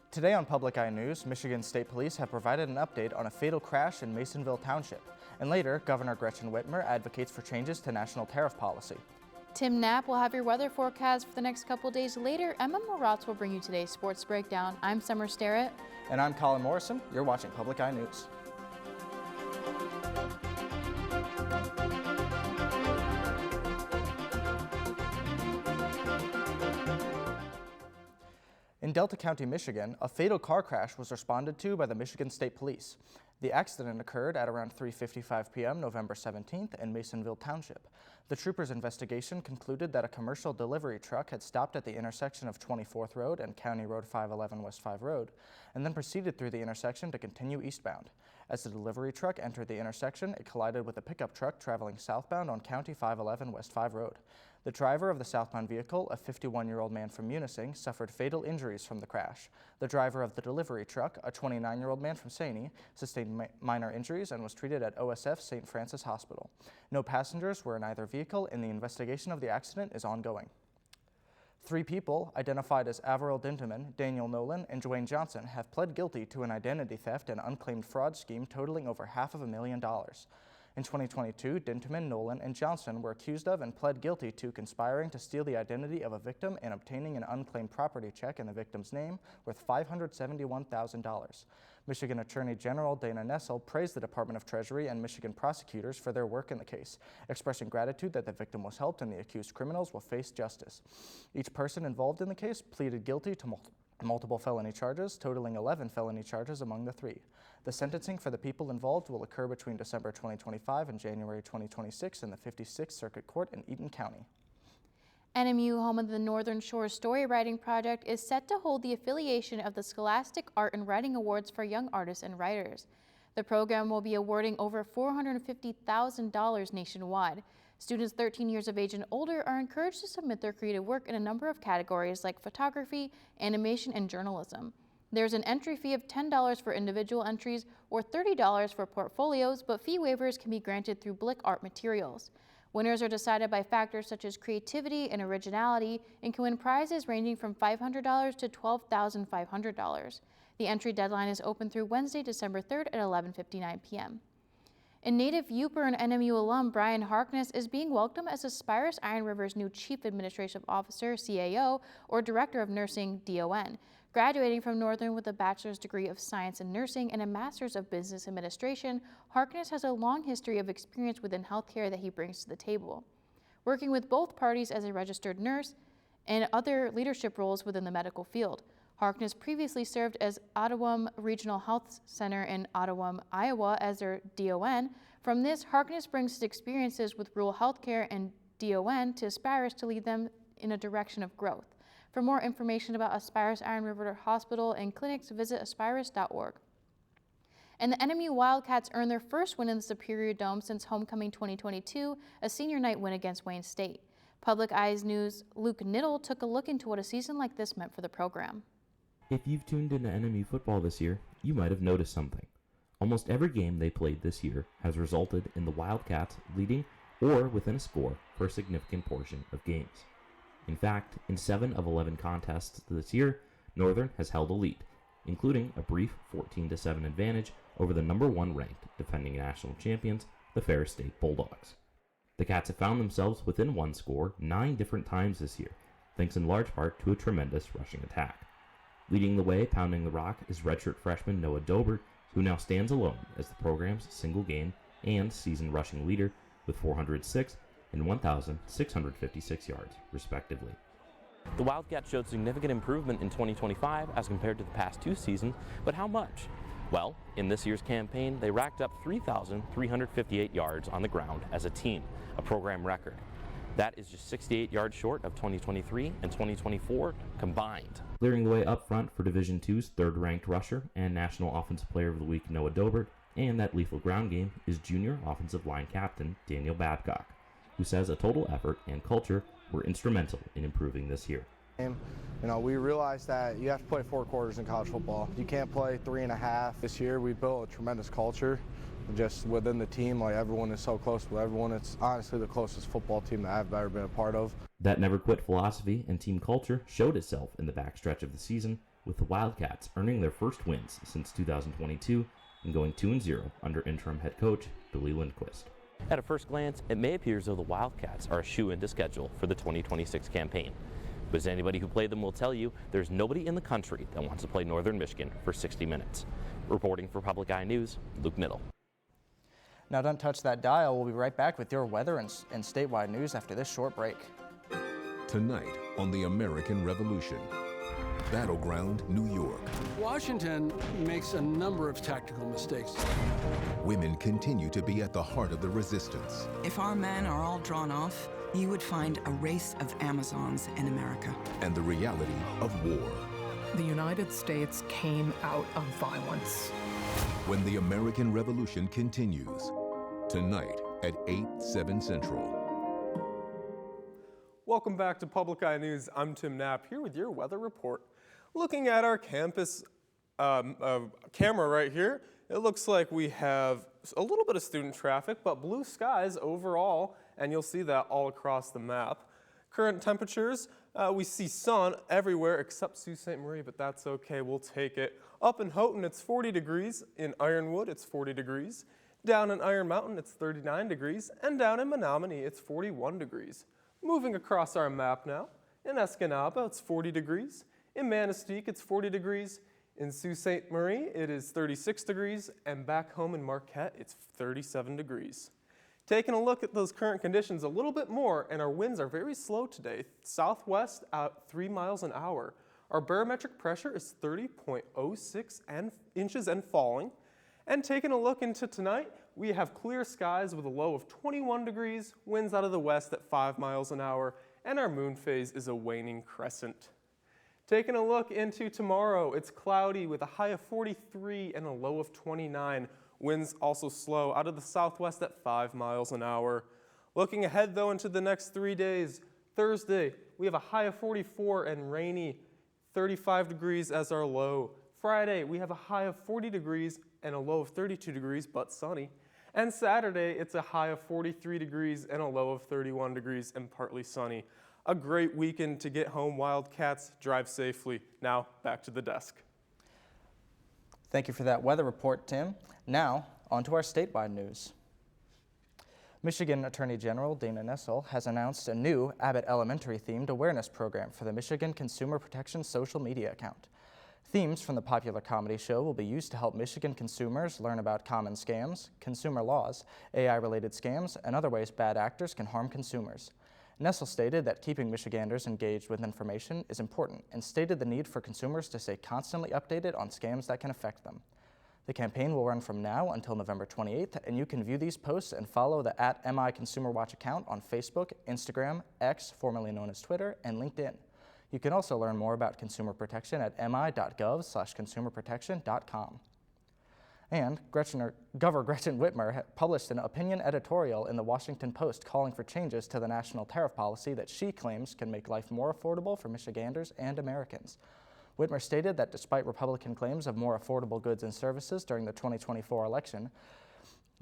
Today on Public Eye News, Michigan State Police have provided an update on a fatal crash in Masonville Township. And later, Governor Gretchen Whitmer advocates for changes to national tariff policy. Tim Knapp will have your weather forecast for the next couple days. Later, Emma Moratz will bring you today's sports breakdown. I'm Summer Starrett. And I'm Colin Morrison. You're watching Public Eye News. In Delta County, Michigan, a fatal car crash was responded to by the Michigan State Police. The accident occurred at around 3:55 p.m. November 17th in Masonville Township. The troopers' investigation concluded that a commercial delivery truck had stopped at the intersection of 24th Road and County Road 511 West 5 Road, and then proceeded through the intersection to continue eastbound. As the delivery truck entered the intersection, it collided with a pickup truck traveling southbound on County 511 West 5 Road. The driver of the southbound vehicle, a 51-year-old man from Munising, suffered fatal injuries from the crash. The driver of the delivery truck, a 29-year-old man from Saney, sustained minor injuries and was treated at OSF St. Francis Hospital. No passengers were in either vehicle, and the investigation of the accident is ongoing. 3 people, identified as Averill Dinteman, Daniel Nolan, and Dwayne Johnson, have pled guilty to an identity theft and unclaimed fraud scheme totaling over $500,000. In 2022, Dinteman, Nolan, and Johnson were accused of and pled guilty to conspiring to steal the identity of a victim and obtaining an unclaimed property check in the victim's name worth $571,000. Michigan Attorney General Dana Nessel praised the Department of Treasury and Michigan prosecutors for their work in the case, expressing gratitude that the victim was helped and the accused criminals will face justice. Each person involved in the case pleaded guilty to multiple felony charges, totaling 11 felony charges among the 3. The sentencing for the people involved will occur between December 2025 and January 2026 in the 56th Circuit Court in Eaton County. NMU, home of the Northern Shore Story Writing Project, is set to hold the affiliation of the Scholastic Art and Writing Awards for young artists and writers. The program will be awarding over $450,000 nationwide. Students 13 years of age and older are encouraged to submit their creative work in a number of categories like photography, animation, and journalism. There's an entry fee of $10 for individual entries or $30 for portfolios, but fee waivers can be granted through Blick Art Materials. Winners are decided by factors such as creativity and originality and can win prizes ranging from $500 to $12,500. The entry deadline is open through Wednesday, December 3rd at 11:59 p.m. And native Yooper and NMU alum Brian Harkness is being welcomed as Aspirus Iron River's new Chief Administrative Officer, CAO, or Director of Nursing, DON. Graduating from Northern with a bachelor's degree of science in nursing and a master's of business administration, Harkness has a long history of experience within healthcare that he brings to the table. Working with both parties as a registered nurse and other leadership roles within the medical field. Harkness previously served as Ottawam Regional Health Center in Ottawam, Iowa as their DON. From this, Harkness brings his experiences with rural healthcare and DON to Aspirus to lead them in a direction of growth. For more information about Aspirus Iron River Hospital and clinics, visit aspirus.org. And the NMU Wildcats earned their first win in the Superior Dome since homecoming 2022, a senior night win against Wayne State. Public Eye's News' Luke Niddle took a look into what a season like this meant for the program. If you've tuned into NMU football this year, you might have noticed something. Almost every game they played this year has resulted in the Wildcats leading or within a score for a significant portion of games. In fact, in 7 of 11 contests this year, Northern has held a lead, including a brief 14-7 advantage over the number 1 ranked defending national champions, the Ferris State Bulldogs. The Cats have found themselves within 1 score 9 different times this year, thanks in large part to a tremendous rushing attack. Leading the way, pounding the rock, is redshirt freshman Noah Dobert, who now stands alone as the program's single game and season rushing leader with 406 and 1,656 yards, respectively. The Wildcats showed significant improvement in 2025 as compared to the past 2 seasons, but how much? Well, in this year's campaign, they racked up 3,358 yards on the ground as a team, a program record. That is just 68 yards short of 2023 and 2024 combined. Clearing the way up front for Division II's third-ranked rusher and National Offensive Player of the Week Noah Dobert, and that lethal ground game is junior offensive line captain Daniel Babcock, who says a total effort and culture were instrumental in improving this year. We realized that you have to play 4 quarters in college football. You can't play 3.5. This year we built a tremendous culture just within the team. Like, everyone is so close with everyone. It's honestly the closest football team that I've ever been a part of. That never quit philosophy and team culture showed itself in the backstretch of the season with the Wildcats earning their first wins since 2022 and going 2-0 under interim head coach Billy Lindquist. At a first glance, it may appear as though the Wildcats are a shoe-in to schedule for the 2026 campaign. But as anybody who played them will tell you, there's nobody in the country that wants to play Northern Michigan for 60 minutes. Reporting for Public Eye News, Luke Middle. Now don't touch that dial. We'll be right back with your weather and statewide news after this short break. Tonight on the American Revolution, Battleground, New York. Washington makes a number of tactical mistakes. Women continue to be at the heart of the resistance. If our men are all drawn off, you would find a race of Amazons in America. And the reality of war. The United States came out of violence. When the American Revolution continues, tonight at 8/7 Central. Welcome back to Public Eye News. I'm Tim Knapp here with your weather report. Looking at our campus camera right here, it looks like we have a little bit of student traffic, but blue skies overall, and you'll see that all across the map. Current temperatures, we see sun everywhere except Sault Ste. Marie, but that's okay, we'll take it. Up in Houghton, it's 40 degrees. In Ironwood, it's 40 degrees. Down in Iron Mountain, it's 39 degrees. And down in Menominee, it's 41 degrees. Moving across our map now, in Escanaba, it's 40 degrees. In Manistee, it's 40 degrees. In Sault Ste. Marie, it is 36 degrees. And back home in Marquette, it's 37 degrees. Taking a look at those current conditions a little bit more, and our winds are very slow today. Southwest at 3 miles an hour. Our barometric pressure is 30.06 inches and falling. And taking a look into tonight, we have clear skies with a low of 21 degrees, winds out of the west at 5 miles an hour, and our moon phase is a waning crescent. Taking a look into tomorrow, it's cloudy with a high of 43 and a low of 29. Winds also slow out of the southwest at 5 miles an hour. Looking ahead though into the next 3 days, Thursday, we have a high of 44 and rainy, 35 degrees as our low. Friday, we have a high of 40 degrees and a low of 32 degrees, but sunny. And Saturday, it's a high of 43 degrees and a low of 31 degrees and partly sunny. A great weekend to get home, Wildcats. Drive safely. Now, back to the desk. Thank you for that weather report, Tim. Now, on to our statewide news. Michigan Attorney General Dana Nessel has announced a new Abbott Elementary-themed awareness program for the Michigan Consumer Protection social media account. Themes from the popular comedy show will be used to help Michigan consumers learn about common scams, consumer laws, AI-related scams, and other ways bad actors can harm consumers. Nessel stated that keeping Michiganders engaged with information is important and stated the need for consumers to stay constantly updated on scams that can affect them. The campaign will run from now until November 28th, and you can view these posts and follow the @MI Consumer Watch account on Facebook, Instagram, X, formerly known as Twitter, and LinkedIn. You can also learn more about consumer protection at mi.gov/consumerprotection.com. And Governor Gretchen Whitmer published an opinion editorial in the Washington Post calling for changes to the national tariff policy that she claims can make life more affordable for Michiganders and Americans. Whitmer stated that despite Republican claims of more affordable goods and services during the 2024 election,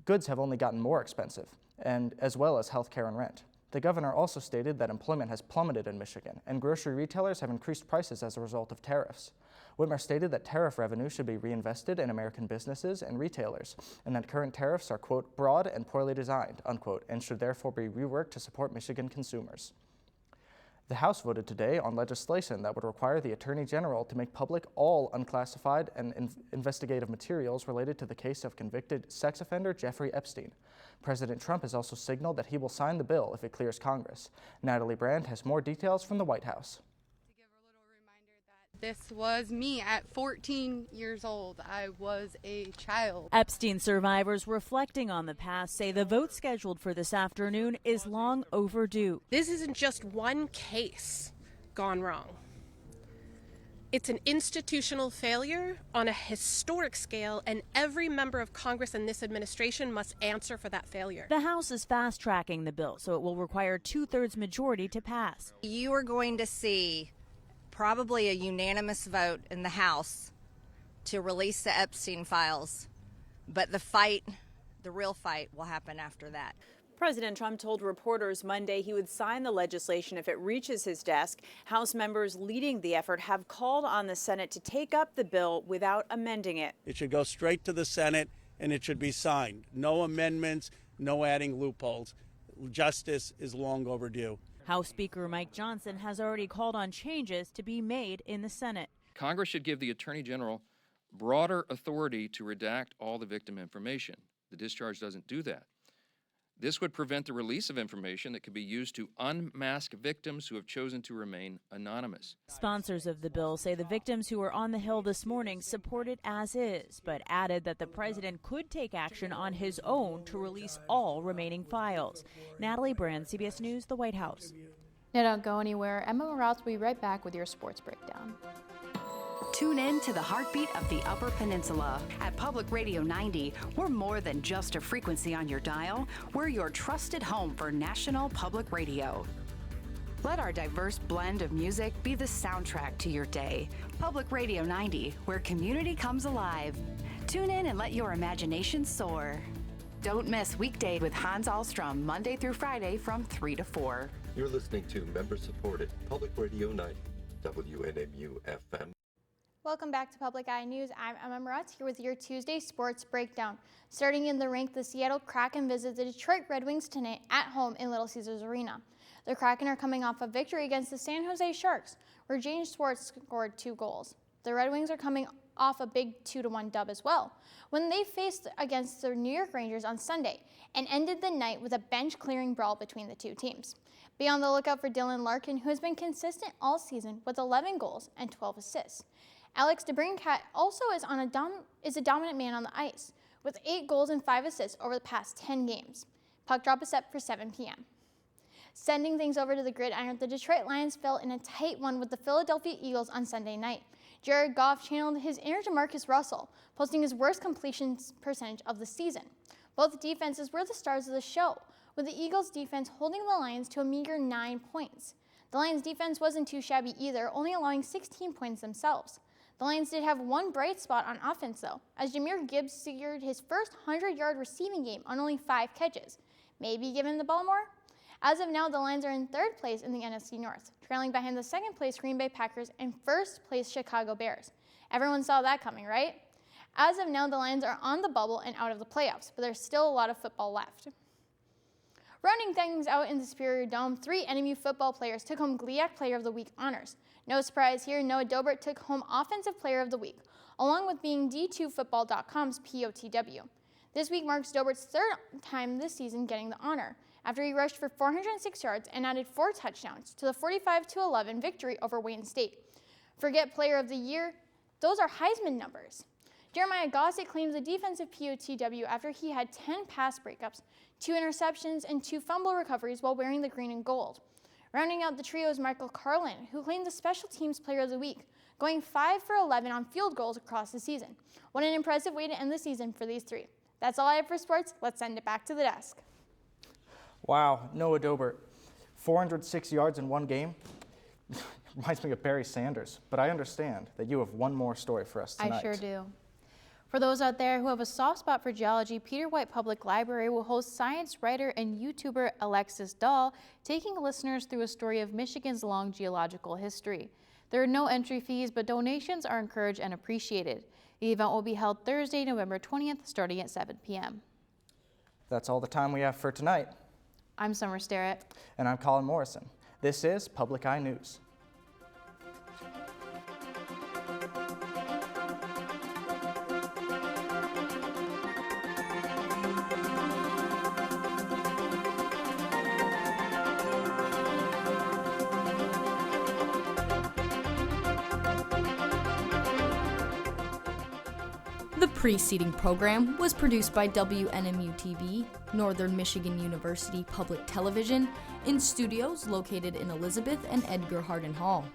goods have only gotten more expensive, and as well as health care and rent. The governor also stated that employment has plummeted in Michigan, and grocery retailers have increased prices as a result of tariffs. Whitmer stated that tariff revenue should be reinvested in American businesses and retailers, and that current tariffs are, quote, broad and poorly designed, unquote, and should therefore be reworked to support Michigan consumers. The House voted today on legislation that would require the Attorney General to make public all unclassified and investigative materials related to the case of convicted sex offender Jeffrey Epstein. President Trump has also signaled that he will sign the bill if it clears Congress. Natalie Brand has more details from the White House. To give a little reminder that this was me at 14 years old. I was a child. Epstein survivors reflecting on the past say the vote scheduled for this afternoon is long overdue. This isn't just one case gone wrong. It's an institutional failure on a historic scale, and every member of Congress and this administration must answer for that failure. The House is fast-tracking the bill, so it will require 2/3 majority to pass. You are going to see probably a unanimous vote in the House to release the Epstein files, but the real fight will happen after that. President Trump told reporters Monday he would sign the legislation if it reaches his desk. House members leading the effort have called on the Senate to take up the bill without amending it. It should go straight to the Senate and it should be signed. No amendments, no adding loopholes. Justice is long overdue. House Speaker Mike Johnson has already called on changes to be made in the Senate. Congress should give the Attorney General broader authority to redact all the victim information. The discharge doesn't do that. This would prevent the release of information that could be used to unmask victims who have chosen to remain anonymous. Sponsors of the bill say the victims who were on the Hill this morning support it as is, but added that the president could take action on his own to release all remaining files. Natalie Brand, CBS News, the White House. Now don't go anywhere. Emma Morales will be right back with your sports breakdown. Tune in to the heartbeat of the Upper Peninsula. At Public Radio 90, we're more than just a frequency on your dial. We're your trusted home for national public radio. Let our diverse blend of music be the soundtrack to your day. Public Radio 90, where community comes alive. Tune in and let your imagination soar. Don't miss Weekday with Hans Ahlstrom, Monday through Friday from 3 to 4. You're listening to member-supported Public Radio 90, WNMU FM. Welcome back to Public Eye News. I'm Emma Moretz here with your Tuesday sports breakdown. Starting in the rink, the Seattle Kraken visit the Detroit Red Wings tonight at home in Little Caesars Arena. The Kraken are coming off a victory against the San Jose Sharks, where James Schwartz scored 2 goals. The Red Wings are coming off a big 2-1 dub as well, when they faced against the New York Rangers on Sunday and ended the night with a bench-clearing brawl between the two teams. Be on the lookout for Dylan Larkin, who has been consistent all season with 11 goals and 12 assists. Alex DeBrincat also is a dominant man on the ice, with 8 goals and 5 assists over the past 10 games. Puck drop is set for 7 p.m. Sending things over to the gridiron, the Detroit Lions fell in a tight one with the Philadelphia Eagles on Sunday night. Jared Goff channeled his inner DeMarcus Russell, posting his worst completion percentage of the season. Both defenses were the stars of the show, with the Eagles' defense holding the Lions to a meager 9 points. The Lions' defense wasn't too shabby either, only allowing 16 points themselves. The Lions did have one bright spot on offense, though, as Jahmyr Gibbs secured his first 100-yard receiving game on only 5 catches. Maybe give him the ball more? As of now, the Lions are in 3rd place in the NFC North, trailing behind the 2nd-place Green Bay Packers and 1st-place Chicago Bears. Everyone saw that coming, right? As of now, the Lions are on the bubble and out of the playoffs, but there's still a lot of football left. Rounding things out in the Superior Dome, 3 NMU football players took home GLIAC Player of the Week honors. No surprise here, Noah Dobert took home Offensive Player of the Week, along with being D2Football.com's POTW. This week marks Dobert's 3rd time this season getting the honor, after he rushed for 406 yards and added 4 touchdowns to the 45-11 victory over Wayne State. Forget Player of the Year, those are Heisman numbers. Jeremiah Gossett claims the defensive POTW after he had 10 pass breakups, 2 interceptions, and 2 fumble recoveries while wearing the green and gold. Rounding out the trio is Michael Carlin, who claimed the Special Teams Player of the Week, going 5 for 11 on field goals across the season. What an impressive way to end the season for these 3. That's all I have for sports. Let's send it back to the desk. Wow, Noah Dobert, 406 yards in one game. Reminds me of Barry Sanders, but I understand that you have one more story for us tonight. I sure do. For those out there who have a soft spot for geology, Peter White Public Library will host science writer and YouTuber Alexis Dahl, taking listeners through a story of Michigan's long geological history. There are no entry fees, but donations are encouraged and appreciated. The event will be held Thursday, November 20th, starting at 7 p.m. That's all the time we have for tonight. I'm Summer Starrett. And I'm Colin Morrison. This is Public Eye News. The preceding program was produced by WNMU-TV, Northern Michigan University Public Television, in studios located in Elizabeth and Edgar Hardin Hall.